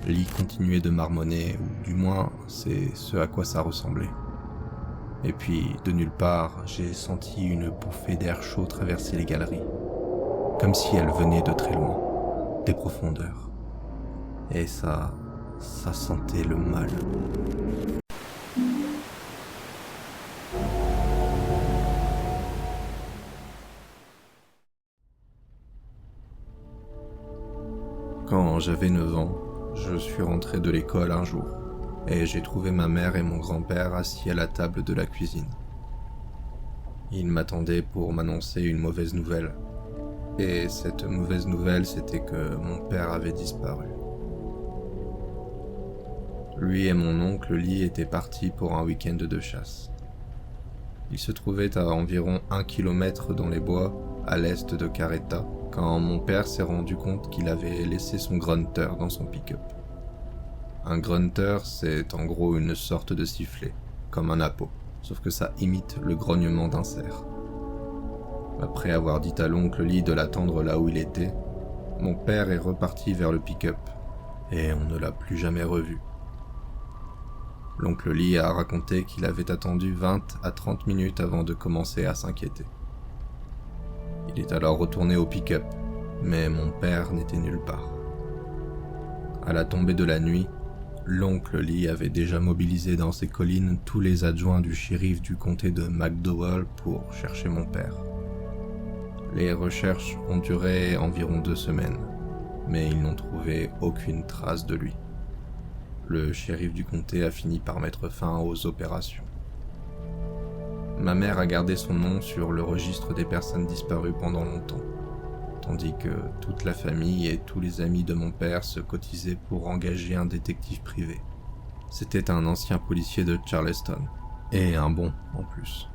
Lee continuait de marmonner, ou du moins c'est ce à quoi ça ressemblait. Et puis, de nulle part, j'ai senti une bouffée d'air chaud traverser les galeries, comme si elle venait de très loin, des profondeurs. Et ça sentait le mal. Quand j'avais 9 ans, je suis rentré de l'école un jour, et j'ai trouvé ma mère et mon grand-père assis à la table de la cuisine. Ils m'attendaient pour m'annoncer une mauvaise nouvelle. Et cette mauvaise nouvelle, c'était que mon père avait disparu. Lui et mon oncle Lee étaient partis pour un week-end de chasse. Ils se trouvaient à environ 1 kilomètre dans les bois, à l'est de Caretta, quand mon père s'est rendu compte qu'il avait laissé son grunter dans son pick-up. Un grunter, c'est en gros une sorte de sifflet, comme un appôt, sauf que ça imite le grognement d'un cerf. Après avoir dit à l'oncle Lee de l'attendre là où il était, mon père est reparti vers le pick-up, et on ne l'a plus jamais revu. L'oncle Lee a raconté qu'il avait attendu 20 à 30 minutes avant de commencer à s'inquiéter. Il est alors retourné au pick-up, mais mon père n'était nulle part. À la tombée de la nuit, l'oncle Lee avait déjà mobilisé dans ces collines tous les adjoints du shérif du comté de McDowell pour chercher mon père. Les recherches ont duré environ 2 semaines, mais ils n'ont trouvé aucune trace de lui. Le shérif du comté a fini par mettre fin aux opérations. Ma mère a gardé son nom sur le registre des personnes disparues pendant longtemps, tandis que toute la famille et tous les amis de mon père se cotisaient pour engager un détective privé. C'était un ancien policier de Charleston, et un bon en plus.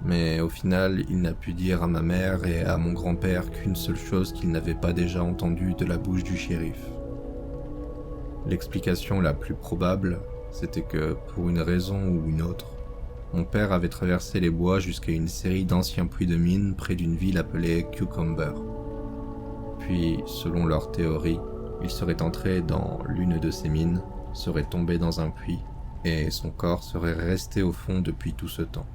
Mais au final, il n'a pu dire à ma mère et à mon grand-père qu'une seule chose qu'il n'avait pas déjà entendue de la bouche du shérif. L'explication la plus probable, c'était que, pour une raison ou une autre, mon père avait traversé les bois jusqu'à une série d'anciens puits de mines près d'une ville appelée Cucumber. Puis, selon leur théorie, il serait entré dans l'une de ces mines, serait tombé dans un puits, et son corps serait resté au fond depuis tout ce temps.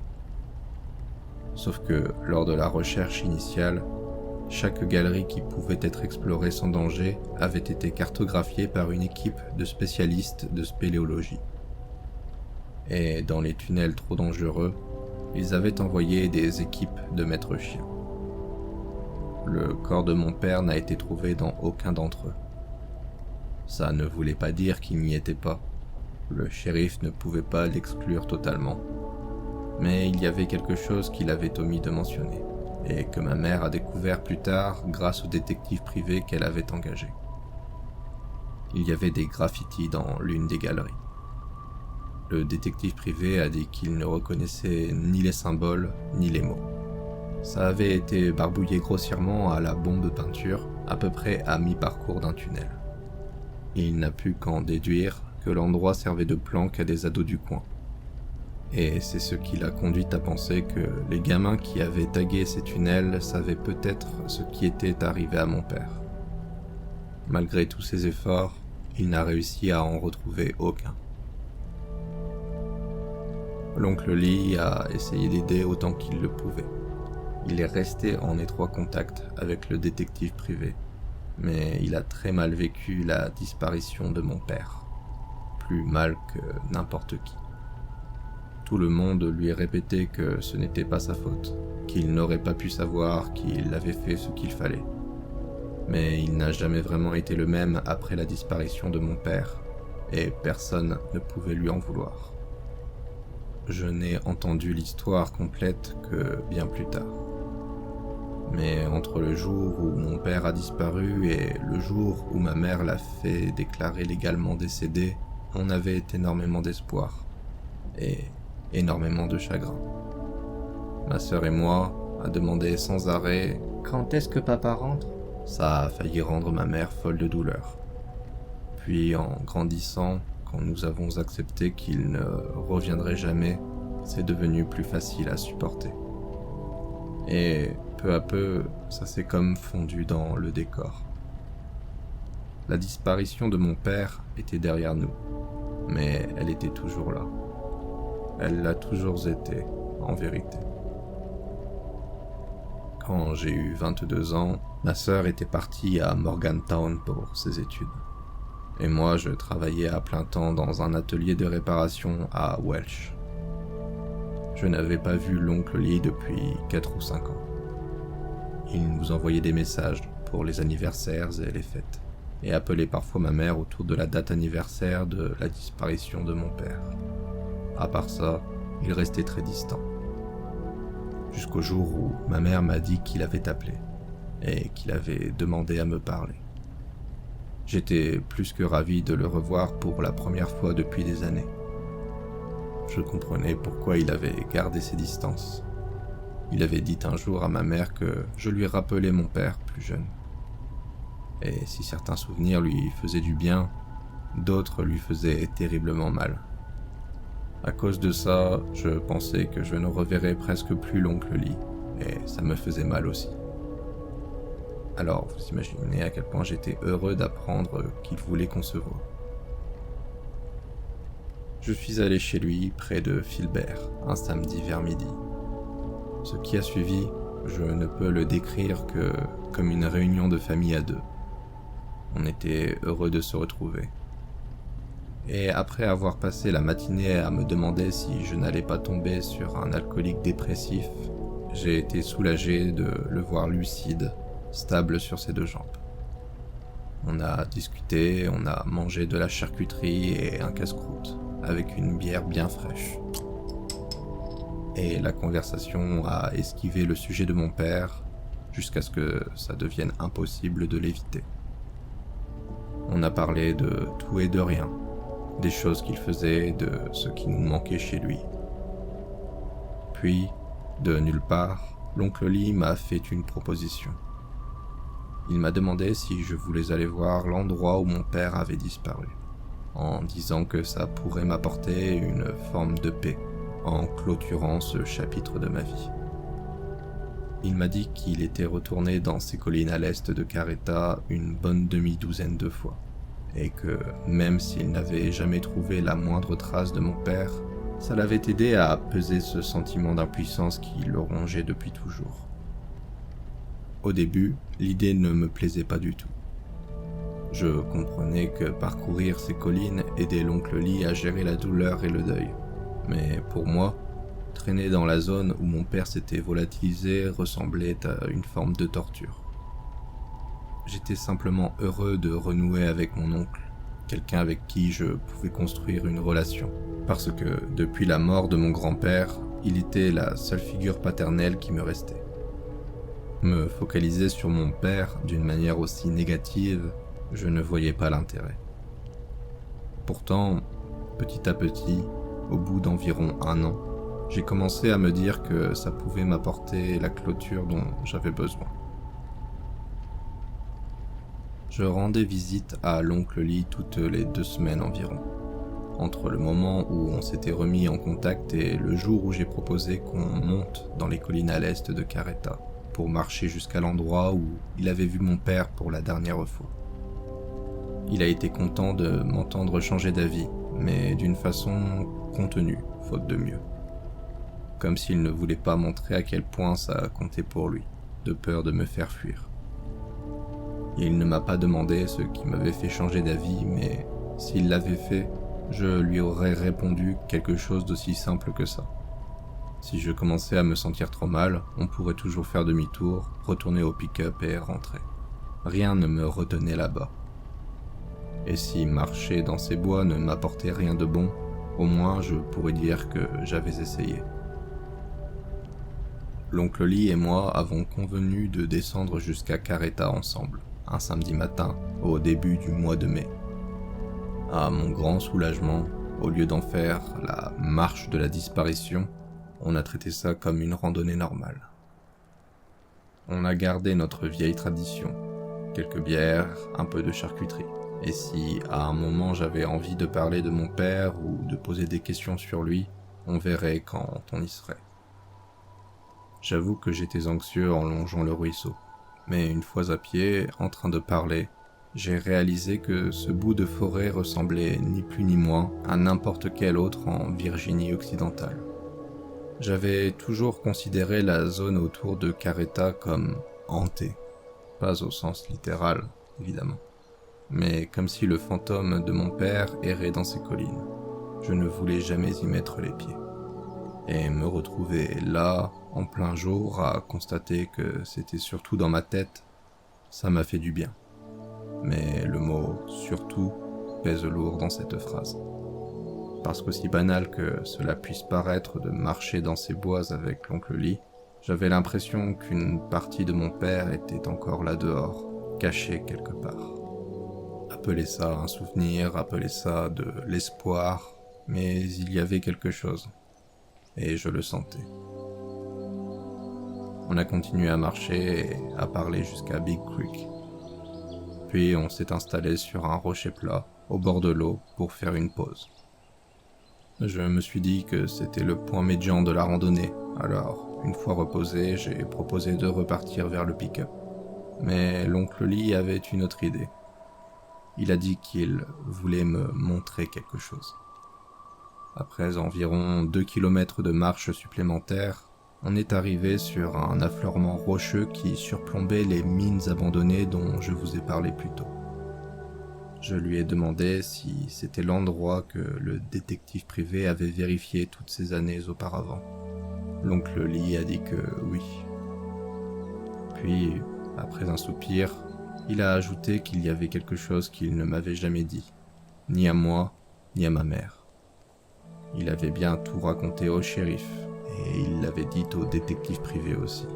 Sauf que, lors de la recherche initiale, chaque galerie qui pouvait être explorée sans danger avait été cartographiée par une équipe de spécialistes de spéléologie. Et dans les tunnels trop dangereux, ils avaient envoyé des équipes de maîtres chiens. Le corps de mon père n'a été trouvé dans aucun d'entre eux. Ça ne voulait pas dire qu'il n'y était pas. Le shérif ne pouvait pas l'exclure totalement. Mais il y avait quelque chose qu'il avait omis de mentionner, et que ma mère a découvert plus tard grâce au détective privé qu'elle avait engagé. Il y avait des graffitis dans l'une des galeries. Le détective privé a dit qu'il ne reconnaissait ni les symboles ni les mots. Ça avait été barbouillé grossièrement à la bombe peinture, à peu près à mi-parcours d'un tunnel. Il n'a pu qu'en déduire que l'endroit servait de planque à des ados du coin. Et c'est ce qui l'a conduit à penser que les gamins qui avaient tagué ces tunnels savaient peut-être ce qui était arrivé à mon père. Malgré tous ses efforts, il n'a réussi à en retrouver aucun. L'oncle Lee a essayé d'aider autant qu'il le pouvait. Il est resté en étroit contact avec le détective privé, mais il a très mal vécu la disparition de mon père. Plus mal que n'importe qui. Tout le monde lui répétait que ce n'était pas sa faute, qu'il n'aurait pas pu savoir qu'il avait fait ce qu'il fallait. Mais il n'a jamais vraiment été le même après la disparition de mon père, et personne ne pouvait lui en vouloir. Je n'ai entendu l'histoire complète que bien plus tard. Mais entre le jour où mon père a disparu et le jour où ma mère l'a fait déclarer légalement décédé, on avait énormément d'espoir et énormément de chagrin. Ma sœur et moi a demandé sans arrêt « Quand est-ce que papa rentre ?» Ça a failli rendre ma mère folle de douleur. Puis en grandissant, quand nous avons accepté qu'il ne reviendrait jamais, c'est devenu plus facile à supporter. Et peu à peu, ça s'est comme fondu dans le décor. La disparition de mon père était derrière nous, mais elle était toujours là. Elle l'a toujours été, en vérité. Quand j'ai eu 22 ans, ma sœur était partie à Morgantown pour ses études. Et moi, je travaillais à plein temps dans un atelier de réparation à Welch. Je n'avais pas vu l'oncle Lee depuis 4 ou 5 ans. Il nous envoyait des messages pour les anniversaires et les fêtes, et appelait parfois ma mère autour de la date anniversaire de la disparition de mon père. À part ça, il restait très distant. Jusqu'au jour où ma mère m'a dit qu'il avait appelé, et qu'il avait demandé à me parler. J'étais plus que ravi de le revoir pour la première fois depuis des années. Je comprenais pourquoi il avait gardé ses distances. Il avait dit un jour à ma mère que je lui rappelais mon père plus jeune. Et si certains souvenirs lui faisaient du bien, d'autres lui faisaient terriblement mal. À cause de ça, je pensais que je ne reverrais presque plus l'oncle Lee, et ça me faisait mal aussi. Alors, vous imaginez à quel point j'étais heureux d'apprendre qu'il voulait qu'on se voie. Je suis allé chez lui, près de Filbert, un samedi vers midi. Ce qui a suivi, je ne peux le décrire que comme une réunion de famille à deux. On était heureux de se retrouver. Et après avoir passé la matinée à me demander si je n'allais pas tomber sur un alcoolique dépressif, j'ai été soulagé de le voir lucide, stable sur ses deux jambes. On a discuté, on a mangé de la charcuterie et un casse-croûte, avec une bière bien fraîche. Et la conversation a esquivé le sujet de mon père, jusqu'à ce que ça devienne impossible de l'éviter. On a parlé de tout et de rien, des choses qu'il faisait, de ce qui nous manquait chez lui. Puis, de nulle part, l'oncle Lee m'a fait une proposition. Il m'a demandé si je voulais aller voir l'endroit où mon père avait disparu, en disant que ça pourrait m'apporter une forme de paix, en clôturant ce chapitre de ma vie. Il m'a dit qu'il était retourné dans ces collines à l'est de Caretta une bonne demi-douzaine de fois, et que même s'il n'avait jamais trouvé la moindre trace de mon père, ça l'avait aidé à apaiser ce sentiment d'impuissance qui le rongeait depuis toujours. Au début, l'idée ne me plaisait pas du tout. Je comprenais que parcourir ces collines aidait l'oncle Lee à gérer la douleur et le deuil, mais pour moi, traîner dans la zone où mon père s'était volatilisé ressemblait à une forme de torture. J'étais simplement heureux de renouer avec mon oncle, quelqu'un avec qui je pouvais construire une relation, parce que depuis la mort de mon grand-père, il était la seule figure paternelle qui me restait. Me focaliser sur mon père d'une manière aussi négative, je ne voyais pas l'intérêt. Pourtant, petit à petit, au bout d'environ 1 an, j'ai commencé à me dire que ça pouvait m'apporter la clôture dont j'avais besoin. Je rendais visite à l'oncle Lee toutes les 2 semaines environ, entre le moment où on s'était remis en contact et le jour où j'ai proposé qu'on monte dans les collines à l'est de Caretta pour marcher jusqu'à l'endroit où il avait vu mon père pour la dernière fois. Il a été content de m'entendre changer d'avis, mais d'une façon contenue, faute de mieux. Comme s'il ne voulait pas montrer à quel point ça comptait pour lui, de peur de me faire fuir. Il ne m'a pas demandé ce qui m'avait fait changer d'avis, mais s'il l'avait fait, je lui aurais répondu quelque chose d'aussi simple que ça. Si je commençais à me sentir trop mal, on pourrait toujours faire demi-tour, retourner au pick-up et rentrer. Rien ne me retenait là-bas. Et si marcher dans ces bois ne m'apportait rien de bon, au moins je pourrais dire que j'avais essayé. L'oncle Lee et moi avons convenu de descendre jusqu'à Caretta ensemble, un samedi matin, au début du mois de mai. À mon grand soulagement, au lieu d'en faire la marche de la disparition, on a traité ça comme une randonnée normale. On a gardé notre vieille tradition, quelques bières, un peu de charcuterie. Et si à un moment j'avais envie de parler de mon père ou de poser des questions sur lui, on verrait quand on y serait. J'avoue que j'étais anxieux en longeant le ruisseau, mais une fois à pied, en train de parler, j'ai réalisé que ce bout de forêt ressemblait ni plus ni moins à n'importe quel autre en Virginie occidentale. J'avais toujours considéré la zone autour de Careta comme hantée, pas au sens littéral, évidemment, mais comme si le fantôme de mon père errait dans ces collines. Je ne voulais jamais y mettre les pieds. Et me retrouver là, en plein jour, à constater que c'était surtout dans ma tête, ça m'a fait du bien. Mais le mot « surtout » pèse lourd dans cette phrase. Parce qu'aussi banal que cela puisse paraître de marcher dans ces bois avec l'oncle Lee, j'avais l'impression qu'une partie de mon père était encore là dehors, cachée quelque part. Appelez ça un souvenir, appelez ça de l'espoir, mais il y avait quelque chose, et je le sentais. On a continué à marcher et à parler jusqu'à Big Creek. Puis on s'est installé sur un rocher plat, au bord de l'eau, pour faire une pause. Je me suis dit que c'était le point médian de la randonnée, alors, une fois reposé, j'ai proposé de repartir vers le pick-up. Mais l'oncle Lee avait une autre idée. Il a dit qu'il voulait me montrer quelque chose. Après environ 2 kilomètres de marche supplémentaire, on est arrivé sur un affleurement rocheux qui surplombait les mines abandonnées dont je vous ai parlé plus tôt. Je lui ai demandé si c'était l'endroit que le détective privé avait vérifié toutes ces années auparavant. L'oncle Lee a dit que oui. Puis, après un soupir, il a ajouté qu'il y avait quelque chose qu'il ne m'avait jamais dit, ni à moi, ni à ma mère. Il avait bien tout raconté au shérif, et il l'avait dit au détective privé aussi.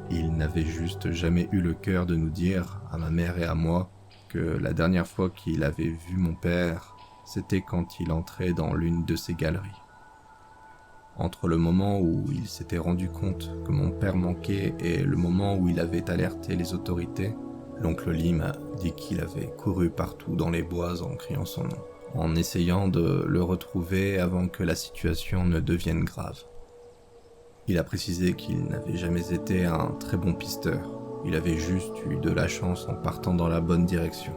Il n'avait juste jamais eu le cœur de nous dire, à ma mère et à moi, que la dernière fois qu'il avait vu mon père, c'était quand il entrait dans l'une de ces galeries. Entre le moment où il s'était rendu compte que mon père manquait et le moment où il avait alerté les autorités, l'oncle Lee m'a dit qu'il avait couru partout dans les bois en criant son nom, en essayant de le retrouver avant que la situation ne devienne grave. Il a précisé qu'il n'avait jamais été un très bon pisteur. Il avait juste eu de la chance en partant dans la bonne direction.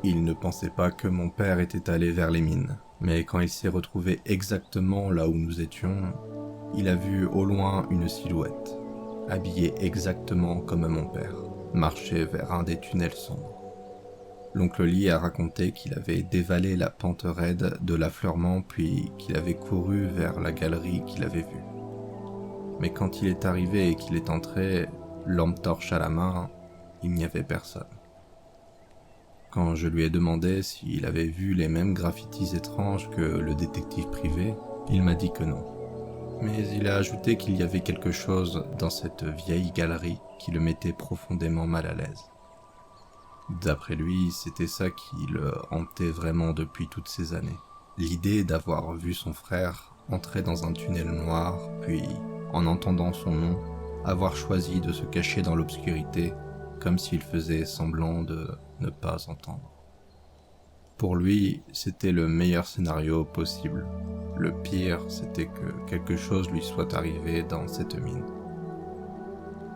Il ne pensait pas que mon père était allé vers les mines, mais quand il s'est retrouvé exactement là où nous étions, il a vu au loin une silhouette, habillée exactement comme mon père, marcher vers un des tunnels sombres. L'oncle Lee a raconté qu'il avait dévalé la pente raide de l'affleurement puis qu'il avait couru vers la galerie qu'il avait vue. Mais quand il est arrivé et qu'il est entré, lampe torche à la main, il n'y avait personne. Quand je lui ai demandé s'il avait vu les mêmes graffitis étranges que le détective privé, il m'a dit que non. Mais il a ajouté qu'il y avait quelque chose dans cette vieille galerie qui le mettait profondément mal à l'aise. D'après lui, c'était ça qui le hantait vraiment depuis toutes ces années. L'idée d'avoir vu son frère entrer dans un tunnel noir, puis, en entendant son nom, avoir choisi de se cacher dans l'obscurité, comme s'il faisait semblant de ne pas entendre. Pour lui, c'était le meilleur scénario possible. Le pire, c'était que quelque chose lui soit arrivé dans cette mine.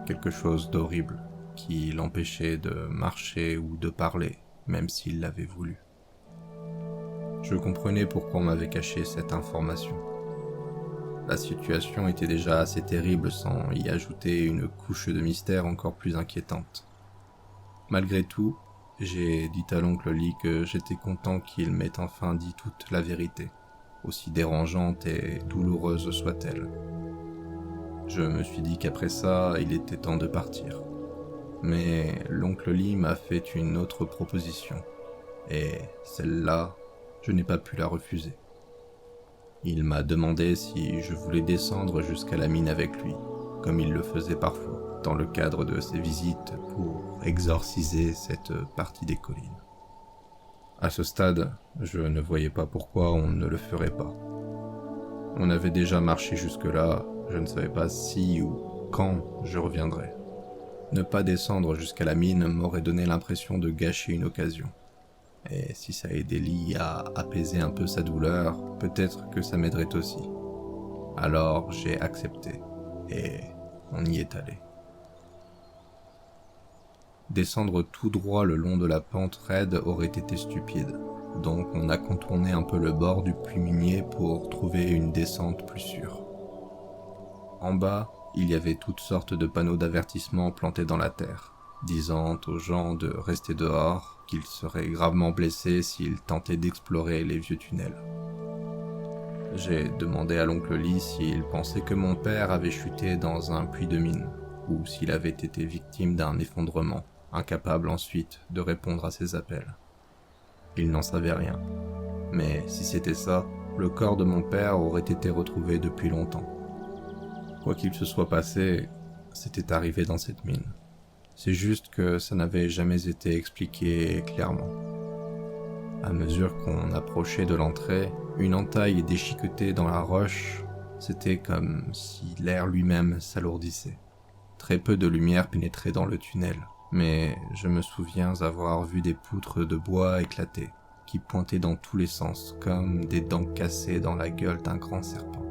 Quelque chose d'horrible, qui l'empêchait de marcher ou de parler, même s'il l'avait voulu. Je comprenais pourquoi on m'avait caché cette information. La situation était déjà assez terrible sans y ajouter une couche de mystère encore plus inquiétante. Malgré tout, j'ai dit à l'oncle Lee que j'étais content qu'il m'ait enfin dit toute la vérité, aussi dérangeante et douloureuse soit-elle. Je me suis dit qu'après ça, il était temps de partir. Mais l'oncle Lee m'a fait une autre proposition, et celle-là, je n'ai pas pu la refuser. Il m'a demandé si je voulais descendre jusqu'à la mine avec lui, comme il le faisait parfois, dans le cadre de ses visites pour exorciser cette partie des collines. À ce stade, je ne voyais pas pourquoi on ne le ferait pas. On avait déjà marché jusque-là, je ne savais pas si ou quand je reviendrais. Ne pas descendre jusqu'à la mine m'aurait donné l'impression de gâcher une occasion. Et si ça aidait Lee à apaiser un peu sa douleur, peut-être que ça m'aiderait aussi. Alors j'ai accepté, et on y est allé. Descendre tout droit le long de la pente raide aurait été stupide, donc on a contourné un peu le bord du puits minier pour trouver une descente plus sûre. En bas, il y avait toutes sortes de panneaux d'avertissement plantés dans la terre, disant aux gens de rester dehors, qu'ils seraient gravement blessés s'ils tentaient d'explorer les vieux tunnels. J'ai demandé à l'oncle Lee s'il pensait que mon père avait chuté dans un puits de mine, ou s'il avait été victime d'un effondrement, incapable ensuite de répondre à ses appels. Il n'en savait rien, mais si c'était ça, le corps de mon père aurait été retrouvé depuis longtemps. Quoi qu'il se soit passé, c'était arrivé dans cette mine. C'est juste que ça n'avait jamais été expliqué clairement. À mesure qu'on approchait de l'entrée, une entaille déchiquetée dans la roche, c'était comme si l'air lui-même s'alourdissait. Très peu de lumière pénétrait dans le tunnel, mais je me souviens avoir vu des poutres de bois éclater, qui pointaient dans tous les sens, comme des dents cassées dans la gueule d'un grand serpent.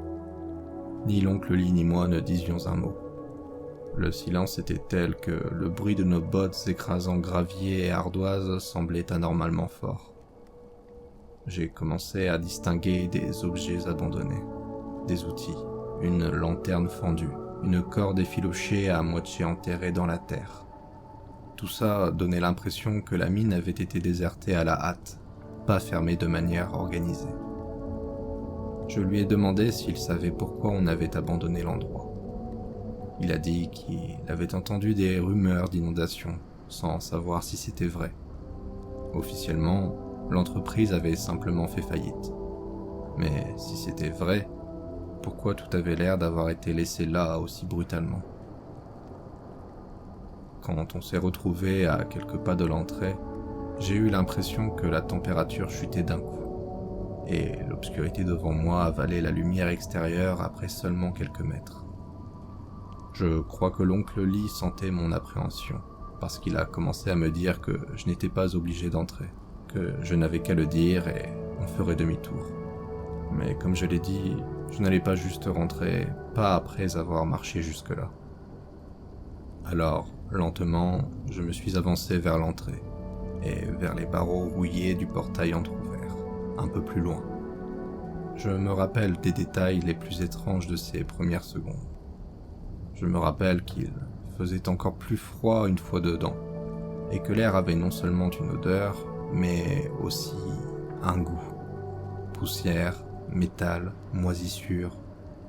Ni l'oncle Lee ni moi ne disions un mot. Le silence était tel que le bruit de nos bottes écrasant gravier et ardoise semblait anormalement fort. J'ai commencé à distinguer des objets abandonnés, des outils, une lanterne fendue, une corde effilochée à moitié enterrée dans la terre. Tout ça donnait l'impression que la mine avait été désertée à la hâte, pas fermée de manière organisée. Je lui ai demandé s'il savait pourquoi on avait abandonné l'endroit. Il a dit qu'il avait entendu des rumeurs d'inondation, sans savoir si c'était vrai. Officiellement, l'entreprise avait simplement fait faillite. Mais si c'était vrai, pourquoi tout avait l'air d'avoir été laissé là aussi brutalement? Quand on s'est retrouvé à quelques pas de l'entrée, j'ai eu l'impression que la température chutait d'un coup, et l'obscurité devant moi avalait la lumière extérieure après seulement quelques mètres. Je crois que l'oncle Lee sentait mon appréhension, parce qu'il a commencé à me dire que je n'étais pas obligé d'entrer, que je n'avais qu'à le dire et on ferait demi-tour. Mais comme je l'ai dit, je n'allais pas juste rentrer, pas après avoir marché jusque-là. Alors, lentement, je me suis avancé vers l'entrée, et vers les barreaux rouillés du portail entrouvert, un peu plus loin. Je me rappelle des détails les plus étranges de ces premières secondes. Je me rappelle qu'il faisait encore plus froid une fois dedans, et que l'air avait non seulement une odeur, mais aussi un goût. Poussière, métal, moisissure,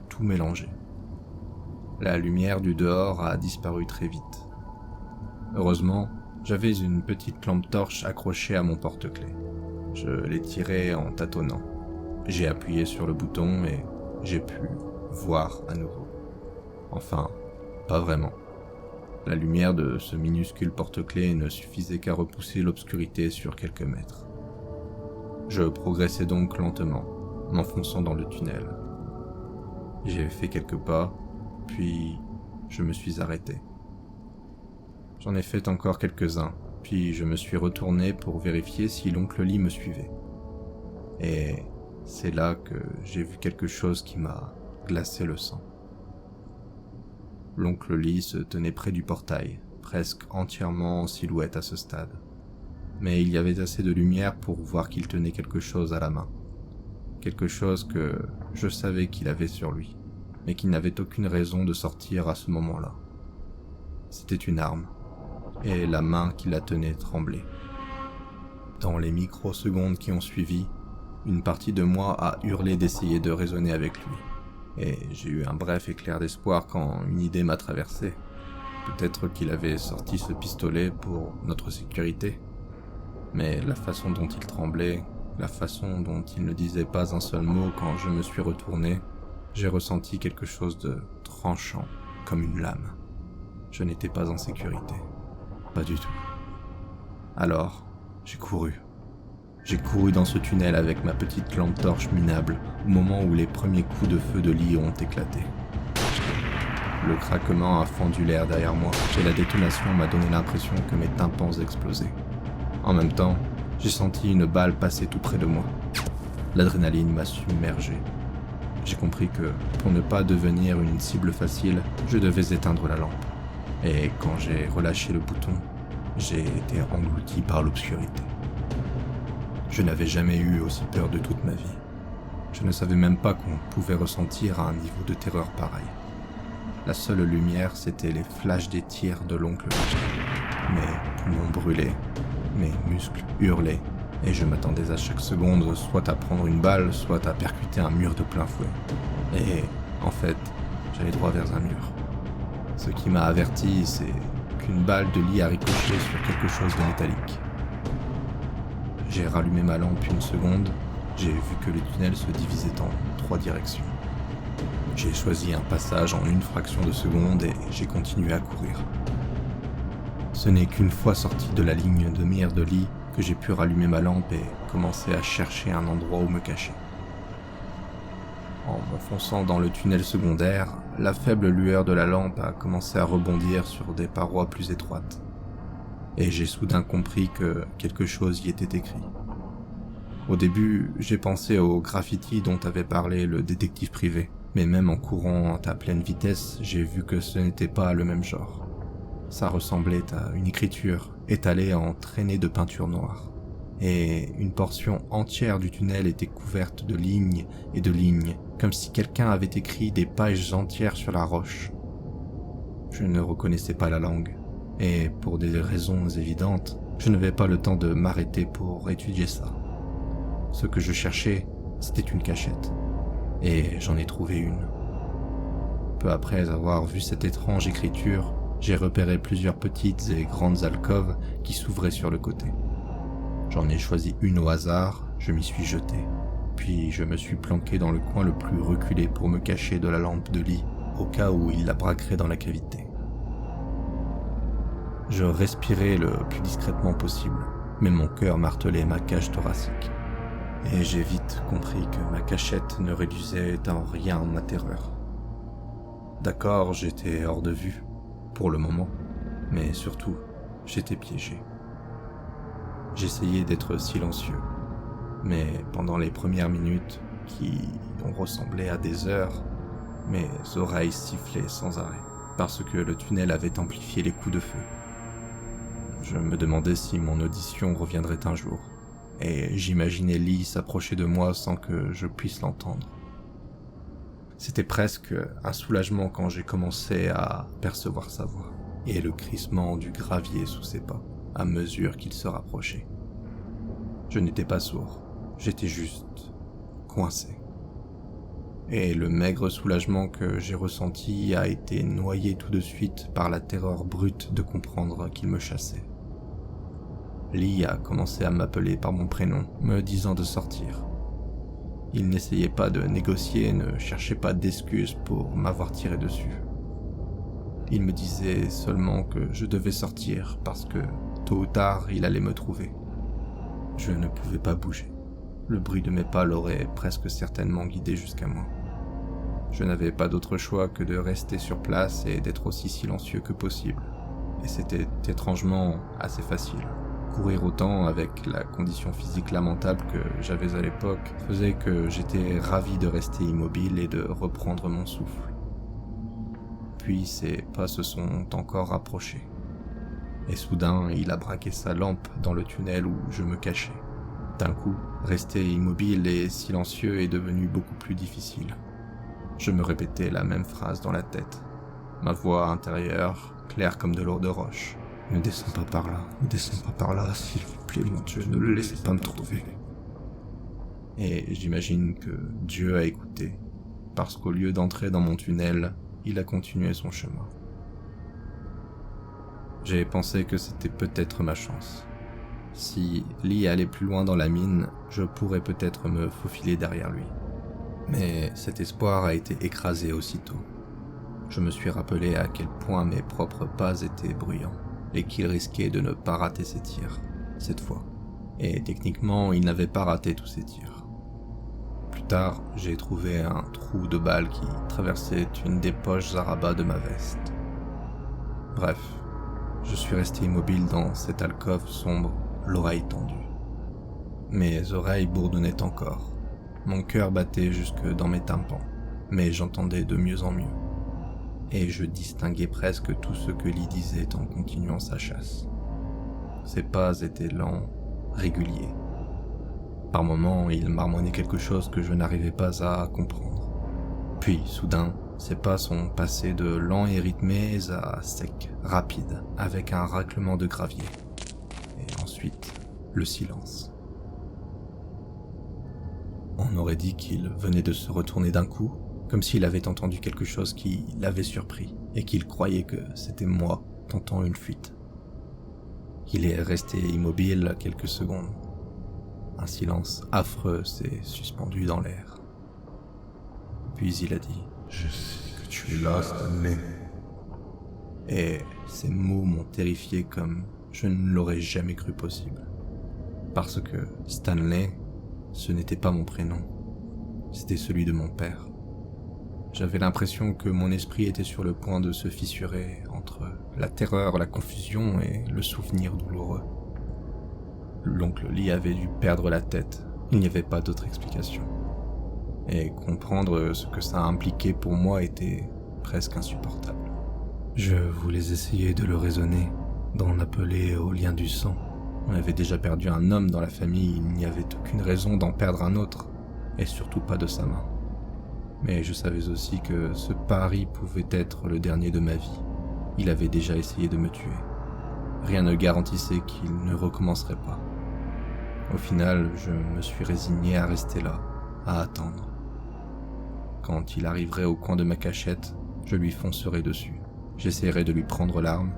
tout mélangé. La lumière du dehors a disparu très vite. Heureusement, j'avais une petite lampe torche accrochée à mon porte-clés. Je l'ai tirée en tâtonnant. J'ai appuyé sur le bouton et j'ai pu voir à nouveau. Enfin, pas vraiment. La lumière de ce minuscule porte-clés ne suffisait qu'à repousser l'obscurité sur quelques mètres. Je progressais donc lentement, m'enfonçant dans le tunnel. J'ai fait quelques pas, puis je me suis arrêté. J'en ai fait encore quelques-uns, puis je me suis retourné pour vérifier si l'oncle Lee me suivait. Et c'est là que j'ai vu quelque chose qui m'a glacé le sang. L'oncle Lee se tenait près du portail, presque entièrement en silhouette à ce stade. Mais il y avait assez de lumière pour voir qu'il tenait quelque chose à la main. Quelque chose que je savais qu'il avait sur lui, mais qu'il n'avait aucune raison de sortir à ce moment-là. C'était une arme, et la main qui la tenait tremblait. Dans les microsecondes qui ont suivi, une partie de moi a hurlé d'essayer de raisonner avec lui. Et j'ai eu un bref éclair d'espoir quand une idée m'a traversé. Peut-être qu'il avait sorti ce pistolet pour notre sécurité. Mais la façon dont il tremblait, la façon dont il ne disait pas un seul mot quand je me suis retourné, j'ai ressenti quelque chose de tranchant, comme une lame. Je n'étais pas en sécurité. Pas du tout. Alors, j'ai couru. J'ai couru dans ce tunnel avec ma petite lampe torche minable au moment où les premiers coups de feu de Lee ont éclaté. Le craquement a fendu l'air derrière moi et la détonation m'a donné l'impression que mes tympans explosaient. En même temps, j'ai senti une balle passer tout près de moi. L'adrénaline m'a submergé. J'ai compris que, pour ne pas devenir une cible facile, je devais éteindre la lampe. Et quand j'ai relâché le bouton, J'ai été englouti par l'obscurité. Je n'avais jamais eu aussi peur de toute ma vie. Je ne savais même pas qu'on pouvait ressentir un niveau de terreur pareil. La seule lumière, c'était les flashs des tirs de l'oncle Roger. Mes poumons brûlaient, mes muscles hurlaient, et je m'attendais à chaque seconde soit à prendre une balle, soit à percuter un mur de plein fouet. Et en fait, j'allais droit vers un mur. Ce qui m'a averti, c'est qu'une balle de lit a ricoché sur quelque chose de métallique. J'ai rallumé ma lampe une seconde, j'ai vu que le tunnel se divisait en 3 directions. J'ai choisi un passage en une fraction de seconde et j'ai continué à courir. Ce n'est qu'une fois sorti de la ligne de mire de lit que j'ai pu rallumer ma lampe et commencer à chercher un endroit où me cacher. En m'enfonçant dans le tunnel secondaire, la faible lueur de la lampe a commencé à rebondir sur des parois plus étroites. Et j'ai soudain compris que quelque chose y était écrit. Au début, j'ai pensé au graffiti dont avait parlé le détective privé, mais même en courant à pleine vitesse, j'ai vu que ce n'était pas le même genre. Ça ressemblait à une écriture étalée en traînées de peinture noire. Et une portion entière du tunnel était couverte de lignes et de lignes, comme si quelqu'un avait écrit des pages entières sur la roche. Je ne reconnaissais pas la langue, et pour des raisons évidentes, je n'avais pas le temps de m'arrêter pour étudier ça. Ce que je cherchais, c'était une cachette, et j'en ai trouvé une. Peu après avoir vu cette étrange écriture, j'ai repéré plusieurs petites et grandes alcôves qui s'ouvraient sur le côté. J'en ai choisi une au hasard, je m'y suis jeté, puis je me suis planqué dans le coin le plus reculé pour me cacher de la lampe de lit, au cas où il la braquerait dans la cavité. Je respirais le plus discrètement possible, mais mon cœur martelait ma cage thoracique. Et j'ai vite compris que ma cachette ne réduisait en rien ma terreur. D'accord, j'étais hors de vue, pour le moment, mais surtout, j'étais piégé. J'essayais d'être silencieux, mais pendant les premières minutes, qui ont ressemblé à des heures, mes oreilles sifflaient sans arrêt, parce que le tunnel avait amplifié les coups de feu. Je me demandais si mon audition reviendrait un jour, et j'imaginais Lee s'approcher de moi sans que je puisse l'entendre. C'était presque un soulagement quand j'ai commencé à percevoir sa voix, et le crissement du gravier sous ses pas, à mesure qu'il se rapprochait. Je n'étais pas sourd, j'étais juste coincé. Et le maigre soulagement que j'ai ressenti a été noyé tout de suite par la terreur brute de comprendre qu'il me chassait. Lee a commencé à m'appeler par mon prénom, me disant de sortir. Il n'essayait pas de négocier, ne cherchait pas d'excuses pour m'avoir tiré dessus. Il me disait seulement que je devais sortir parce que, tôt ou tard, il allait me trouver. Je ne pouvais pas bouger. Le bruit de mes pas l'aurait presque certainement guidé jusqu'à moi. Je n'avais pas d'autre choix que de rester sur place et d'être aussi silencieux que possible. Et c'était étrangement assez facile. Courir autant avec la condition physique lamentable que j'avais à l'époque faisait que j'étais ravi de rester immobile et de reprendre mon souffle. Puis ses pas se sont encore rapprochés. Et soudain, il a braqué sa lampe dans le tunnel où je me cachais. D'un coup, rester immobile et silencieux est devenu beaucoup plus difficile. Je me répétais la même phrase dans la tête. Ma voix intérieure, claire comme de l'eau de roche. « Ne descends pas par là, ne descends pas par là, s'il vous plaît, mon Dieu, ne le laissez pas me trouver. » Et j'imagine que Dieu a écouté, parce qu'au lieu d'entrer dans mon tunnel, il a continué son chemin. J'ai pensé que c'était peut-être ma chance. Si Lee allait plus loin dans la mine, je pourrais peut-être me faufiler derrière lui. Mais cet espoir a été écrasé aussitôt. Je me suis rappelé à quel point mes propres pas étaient bruyants, et qu'il risquait de ne pas rater ses tirs, cette fois. Et techniquement, il n'avait pas raté tous ses tirs. Plus tard, j'ai trouvé un trou de balle qui traversait une des poches à rabat de ma veste. Bref, je suis resté immobile dans cette alcôve sombre, l'oreille tendue. Mes oreilles bourdonnaient encore. Mon cœur battait jusque dans mes tympans, mais j'entendais de mieux en mieux. Et je distinguais presque tout ce que Lee disait en continuant sa chasse. ses pas étaient lents, réguliers. Par moments, il marmonnait quelque chose que je n'arrivais pas à comprendre. Puis, soudain, ses pas sont passés de lents et rythmés à secs, rapides, avec un raclement de gravier. Et ensuite, le silence. On aurait dit qu'il venait de se retourner d'un coup, comme s'il avait entendu quelque chose qui l'avait surpris, et qu'il croyait que c'était moi tentant une fuite. Il est resté immobile quelques secondes. Un silence affreux s'est suspendu dans l'air. Puis il a dit « Je sais que tu es là, Stanley. » Et ces mots m'ont terrifié comme je ne l'aurais jamais cru possible. Parce que Stanley, ce n'était pas mon prénom, c'était celui de mon père. J'avais l'impression que mon esprit était sur le point de se fissurer entre la terreur, la confusion et le souvenir douloureux. L'oncle Lee avait dû perdre la tête, il n'y avait pas d'autre explication. Et comprendre ce que ça impliquait pour moi était presque insupportable. Je voulais essayer de le raisonner, d'en appeler au lien du sang. On avait déjà perdu un homme dans la famille, il n'y avait aucune raison d'en perdre un autre, et surtout pas de sa main. Mais je savais aussi que ce pari pouvait être le dernier de ma vie. Il avait déjà essayé de me tuer. Rien ne garantissait qu'il ne recommencerait pas. Au final, je me suis résigné à rester là, à attendre. Quand il arriverait au coin de ma cachette, je lui foncerai dessus. J'essaierai de lui prendre l'arme,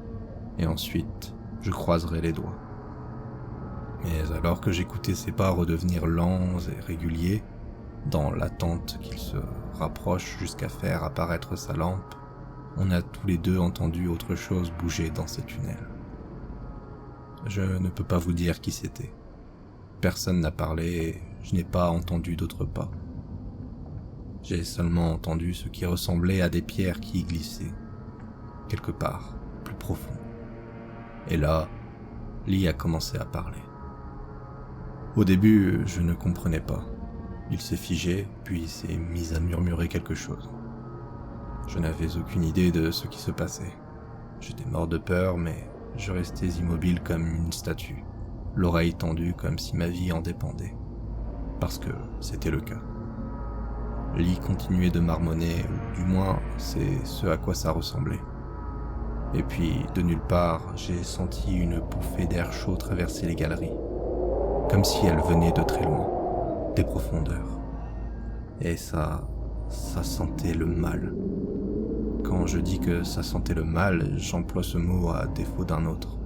et ensuite, je croiserai les doigts. Mais alors que j'écoutais ses pas redevenir lents et réguliers, dans l'attente qu'il se rapproche jusqu'à faire apparaître sa lampe, on a tous les deux entendu autre chose bouger dans ces tunnels. Je ne peux pas vous dire qui c'était. Personne n'a parlé et je n'ai pas entendu d'autres pas. J'ai seulement entendu ce qui ressemblait à des pierres qui y glissaient, quelque part, plus profond. Et là, Lee a commencé à parler. Au début, je ne comprenais pas. Il s'est figé, puis s'est mis à murmurer quelque chose. Je n'avais aucune idée de ce qui se passait. J'étais mort de peur, mais je restais immobile comme une statue, l'oreille tendue comme si ma vie en dépendait. Parce que c'était le cas. Lee continuait de marmonner, ou du moins, c'est ce à quoi ça ressemblait. Et puis, de nulle part, j'ai senti une bouffée d'air chaud traverser les galeries, comme si elle venait de très loin, des profondeurs. Et ça sentait le mal. Quand je dis que ça sentait le mal, j'emploie ce mot à défaut d'un autre.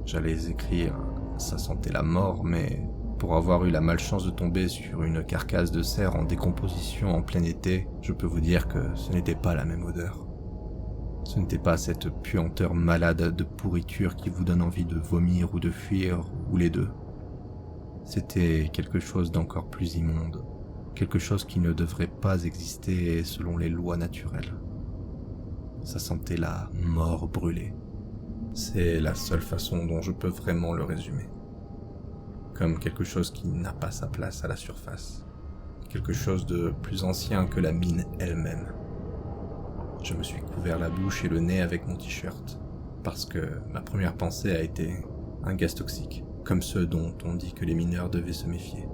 J'allais écrire « ça sentait la mort », mais pour avoir eu la malchance de tomber sur une carcasse de cerf en décomposition en plein été, je peux vous dire que ce n'était pas la même odeur. Ce n'était pas cette puanteur malade de pourriture qui vous donne envie de vomir ou de fuir, ou les deux. C'était quelque chose d'encore plus immonde, quelque chose qui ne devrait pas exister selon les lois naturelles. Ça sentait la mort brûlée. C'est la seule façon dont je peux vraiment le résumer. Comme quelque chose qui n'a pas sa place à la surface. Quelque chose de plus ancien que la mine elle-même. Je me suis couvert la bouche et le nez avec mon t-shirt, parce que ma première pensée a été un gaz toxique, comme ceux dont on dit que les mineurs devaient se méfier.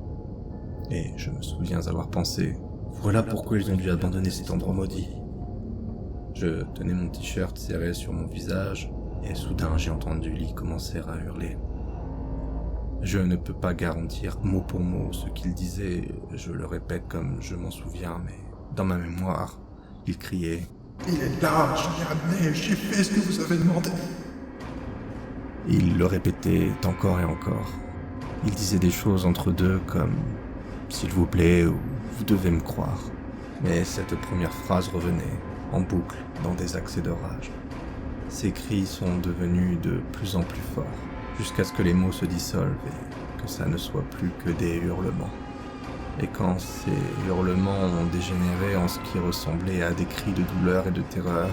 Et je me souviens avoir pensé, voilà pourquoi ils ont dû abandonner cet endroit maudit. Je tenais mon t-shirt serré sur mon visage, et soudain j'ai entendu Lee commencer à hurler. Je ne peux pas garantir mot pour mot ce qu'il disait, je le répète comme je m'en souviens, mais dans ma mémoire, il criait « Il est là, je l'ai amené, j'ai fait ce que vous avez demandé. » Il le répétait encore et encore. Il disait des choses entre deux comme « s'il vous plaît » ou « vous devez me croire ». Mais cette première phrase revenait, en boucle, dans des accès de rage. Ses cris sont devenus de plus en plus forts, jusqu'à ce que les mots se dissolvent et que ça ne soit plus que des hurlements. Et quand ces hurlements ont dégénéré en ce qui ressemblait à des cris de douleur et de terreur,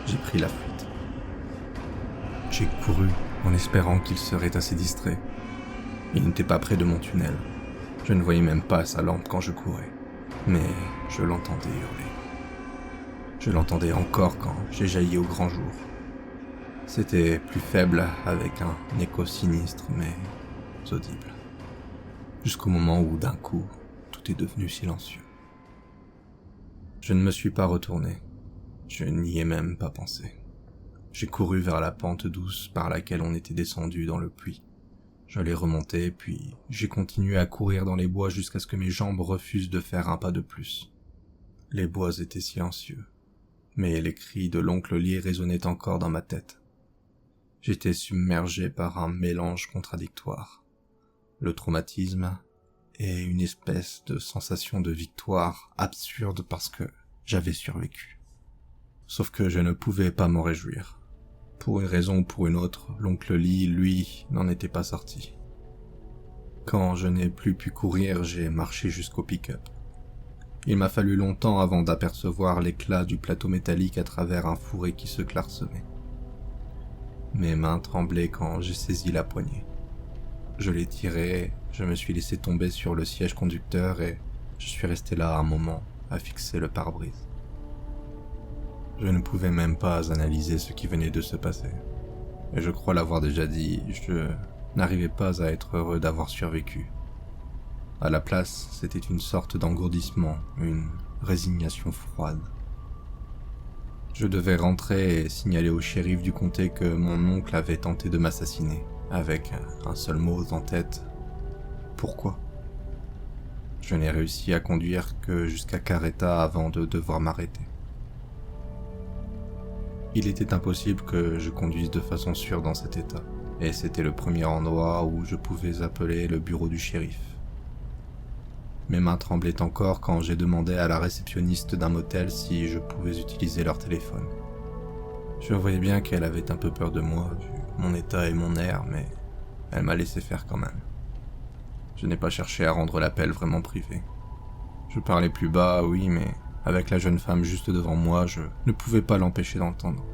j'ai pris la fuite. J'ai couru en espérant qu'il serait assez distrait. Il n'était pas près de mon tunnel. Je ne voyais même pas sa lampe quand je courais, mais je l'entendais hurler. Je l'entendais encore quand j'ai jailli au grand jour. C'était plus faible, avec un écho sinistre, mais audible. Jusqu'au moment où, d'un coup, tout est devenu silencieux. Je ne me suis pas retourné. Je n'y ai même pas pensé. J'ai couru vers la pente douce par laquelle on était descendu dans le puits. Je l'ai remonté, puis j'ai continué à courir dans les bois jusqu'à ce que mes jambes refusent de faire un pas de plus. Les bois étaient silencieux, mais les cris de l'oncle Lee résonnaient encore dans ma tête. J'étais submergé par un mélange contradictoire. Le traumatisme et une espèce de sensation de victoire absurde parce que j'avais survécu. Sauf que je ne pouvais pas m'en réjouir. Pour une raison ou pour une autre, l'oncle Lee, lui, n'en était pas sorti. Quand je n'ai plus pu courir, j'ai marché jusqu'au pick-up. Il m'a fallu longtemps avant d'apercevoir l'éclat du plateau métallique à travers un fourré qui se clairsemait. Mes mains tremblaient quand j'ai saisi la poignée. Je l'ai tirée, je me suis laissé tomber sur le siège conducteur et je suis resté là un moment à fixer le pare-brise. Je ne pouvais même pas analyser ce qui venait de se passer. Et je crois l'avoir déjà dit, je n'arrivais pas à être heureux d'avoir survécu. À la place, c'était une sorte d'engourdissement, une résignation froide. Je devais rentrer et signaler au shérif du comté que mon oncle avait tenté de m'assassiner, avec un seul mot en tête. Pourquoi ? Je n'ai réussi à conduire que jusqu'à Careta avant de devoir m'arrêter. Il était impossible que je conduise de façon sûre dans cet état, et c'était le premier endroit où je pouvais appeler le bureau du shérif. Mes mains tremblaient encore quand j'ai demandé à la réceptionniste d'un motel si je pouvais utiliser leur téléphone. Je voyais bien qu'elle avait un peu peur de moi, vu mon état et mon air, mais elle m'a laissé faire quand même. Je n'ai pas cherché à rendre l'appel vraiment privé. Je parlais plus bas, oui, mais avec la jeune femme juste devant moi, je ne pouvais pas l'empêcher d'entendre.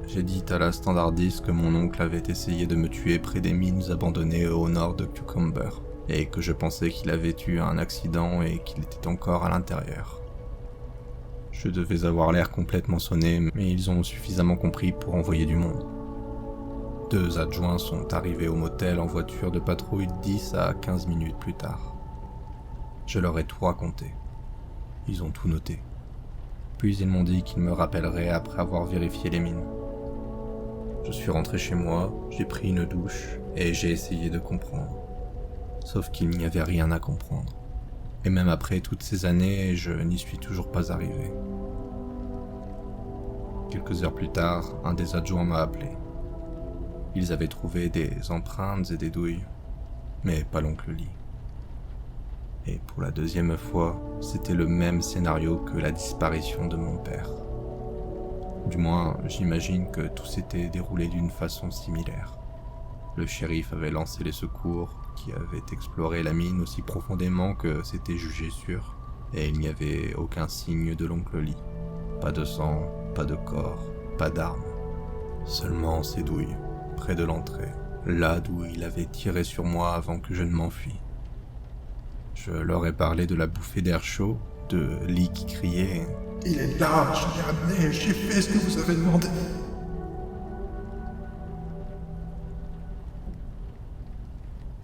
J'ai dit à la standardiste que mon oncle avait essayé de me tuer près des mines abandonnées au nord de Cucumber, et que je pensais qu'il avait eu un accident et qu'il était encore à l'intérieur. Je devais avoir l'air complètement sonné, mais ils ont suffisamment compris pour envoyer du monde. 2 adjoints sont arrivés au motel en voiture de patrouille 10 à 15 minutes plus tard. Je leur ai tout raconté. Ils ont tout noté. Puis ils m'ont dit qu'ils me rappelleraient après avoir vérifié les mines. Je suis rentré chez moi, j'ai pris une douche et j'ai essayé de comprendre. Sauf qu'il n'y avait rien à comprendre. Et même après toutes ces années, je n'y suis toujours pas arrivé. Quelques heures plus tard, un des adjoints m'a appelé. Ils avaient trouvé des empreintes et des douilles, mais pas l'oncle Lee. Et pour la 2e fois, c'était le même scénario que la disparition de mon père. Du moins, j'imagine que tout s'était déroulé d'une façon similaire. Le shérif avait lancé les secours, qui avaient exploré la mine aussi profondément que c'était jugé sûr, et il n'y avait aucun signe de l'oncle Lee. Pas de sang, pas de corps, pas d'armes. Seulement ces douilles, près de l'entrée, là d'où il avait tiré sur moi avant que je ne m'enfuis. Je leur ai parlé de la bouffée d'air chaud, de Lee qui criait « Il est là, je l'ai amené, j'ai fait ce que vous avez demandé. »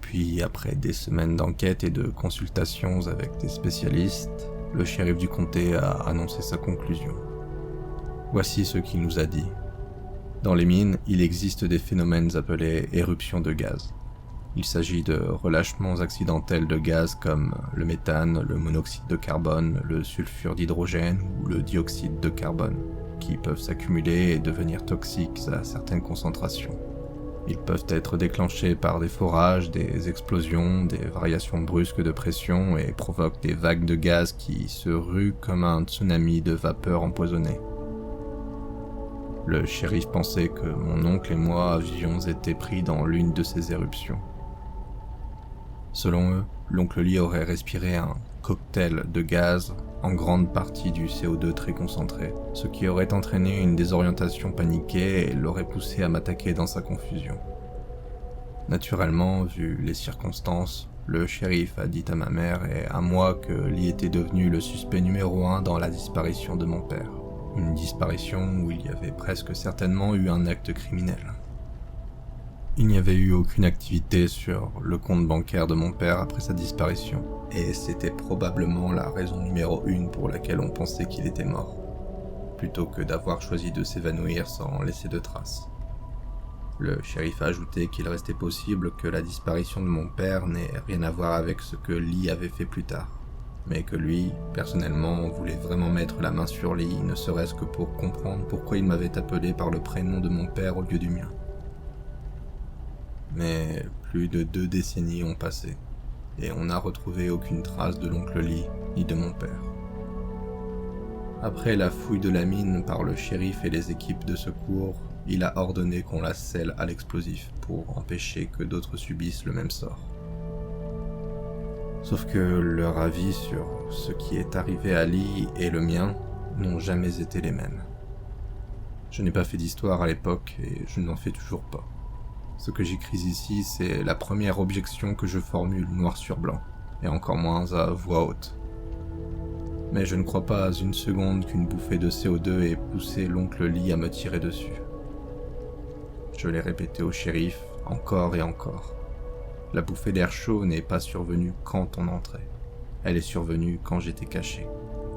Puis, après des semaines d'enquête et de consultations avec des spécialistes, le shérif du comté a annoncé sa conclusion. Voici ce qu'il nous a dit. Dans les mines, il existe des phénomènes appelés éruptions de gaz. Il s'agit de relâchements accidentels de gaz comme le méthane, le monoxyde de carbone, le sulfure d'hydrogène ou le dioxyde de carbone, qui peuvent s'accumuler et devenir toxiques à certaines concentrations. Ils peuvent être déclenchés par des forages, des explosions, des variations brusques de pression et provoquent des vagues de gaz qui se ruent comme un tsunami de vapeur empoisonnée. Le shérif pensait que mon oncle et moi avions été pris dans l'une de ces éruptions. Selon eux, l'oncle Lee aurait respiré un cocktail de gaz, en grande partie du CO2 très concentré, ce qui aurait entraîné une désorientation paniquée et l'aurait poussé à m'attaquer dans sa confusion. Naturellement, vu les circonstances, le shérif a dit à ma mère et à moi que Lee était devenu le suspect numéro 1 dans la disparition de mon père. Une disparition où il y avait presque certainement eu un acte criminel. Il n'y avait eu aucune activité sur le compte bancaire de mon père après sa disparition, et c'était probablement la raison numéro 1 pour laquelle on pensait qu'il était mort, plutôt que d'avoir choisi de s'évanouir sans laisser de traces. Le shérif a ajouté qu'il restait possible que la disparition de mon père n'ait rien à voir avec ce que Lee avait fait plus tard, mais que lui, personnellement, voulait vraiment mettre la main sur Lee, ne serait-ce que pour comprendre pourquoi il m'avait appelé par le prénom de mon père au lieu du mien. Mais plus de 2 décennies ont passé, et on n'a retrouvé aucune trace de l'oncle Lee ni de mon père. Après la fouille de la mine par le shérif et les équipes de secours, il a ordonné qu'on la scelle à l'explosif pour empêcher que d'autres subissent le même sort. Sauf que leur avis sur ce qui est arrivé à Lee et le mien n'ont jamais été les mêmes. Je n'ai pas fait d'histoire à l'époque et je n'en fais toujours pas. Ce que j'écris ici, c'est la première objection que je formule noir sur blanc, et encore moins à voix haute. Mais je ne crois pas une seconde qu'une bouffée de CO2 ait poussé l'oncle Lee à me tirer dessus. Je l'ai répété au shérif encore et encore. La bouffée d'air chaud n'est pas survenue quand on entrait. Elle est survenue quand j'étais caché,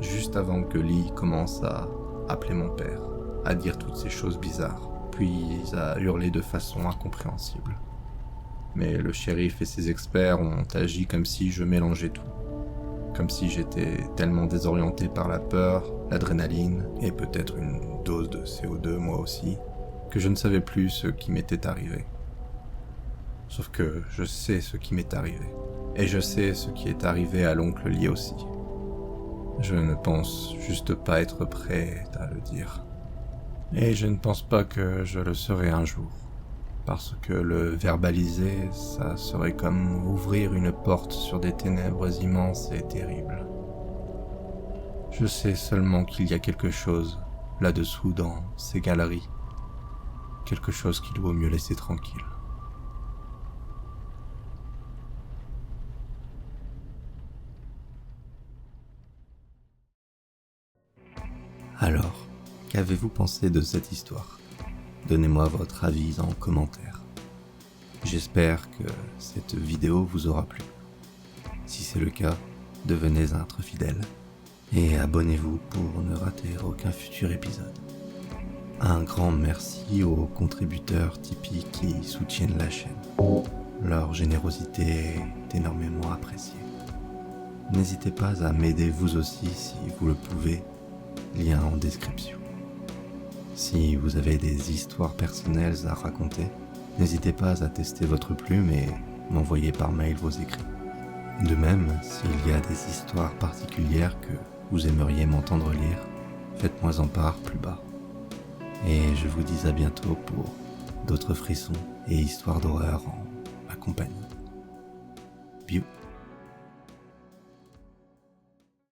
juste avant que Lee commence à appeler mon père, à dire toutes ces choses bizarres, puis à hurler de façon incompréhensible. Mais le shérif et ses experts ont agi comme si je mélangeais tout. Comme si j'étais tellement désorienté par la peur, l'adrénaline et peut-être une dose de CO2 moi aussi, que je ne savais plus ce qui m'était arrivé. Sauf que je sais ce qui m'est arrivé. Et je sais ce qui est arrivé à l'oncle Lee aussi. Je ne pense juste pas être prêt à le dire. Et je ne pense pas que je le serai un jour. Parce que le verbaliser, ça serait comme ouvrir une porte sur des ténèbres immenses et terribles. Je sais seulement qu'il y a quelque chose là-dessous dans ces galeries. Quelque chose qu'il vaut mieux laisser tranquille. Alors, qu'avez-vous pensé de cette histoire ? Donnez-moi votre avis en commentaire. J'espère que cette vidéo vous aura plu. Si c'est le cas, devenez un très fidèle et abonnez-vous pour ne rater aucun futur épisode. Un grand merci aux contributeurs Tipeee qui soutiennent la chaîne. Leur générosité est énormément appréciée. N'hésitez pas à m'aider vous aussi si vous le pouvez, lien en description. Si vous avez des histoires personnelles à raconter, n'hésitez pas à tester votre plume et m'envoyer par mail vos écrits. De même, s'il y a des histoires particulières que vous aimeriez m'entendre lire, faites-moi en part plus bas. Et je vous dis à bientôt pour d'autres frissons et histoires d'horreur en ma compagnie. Biou.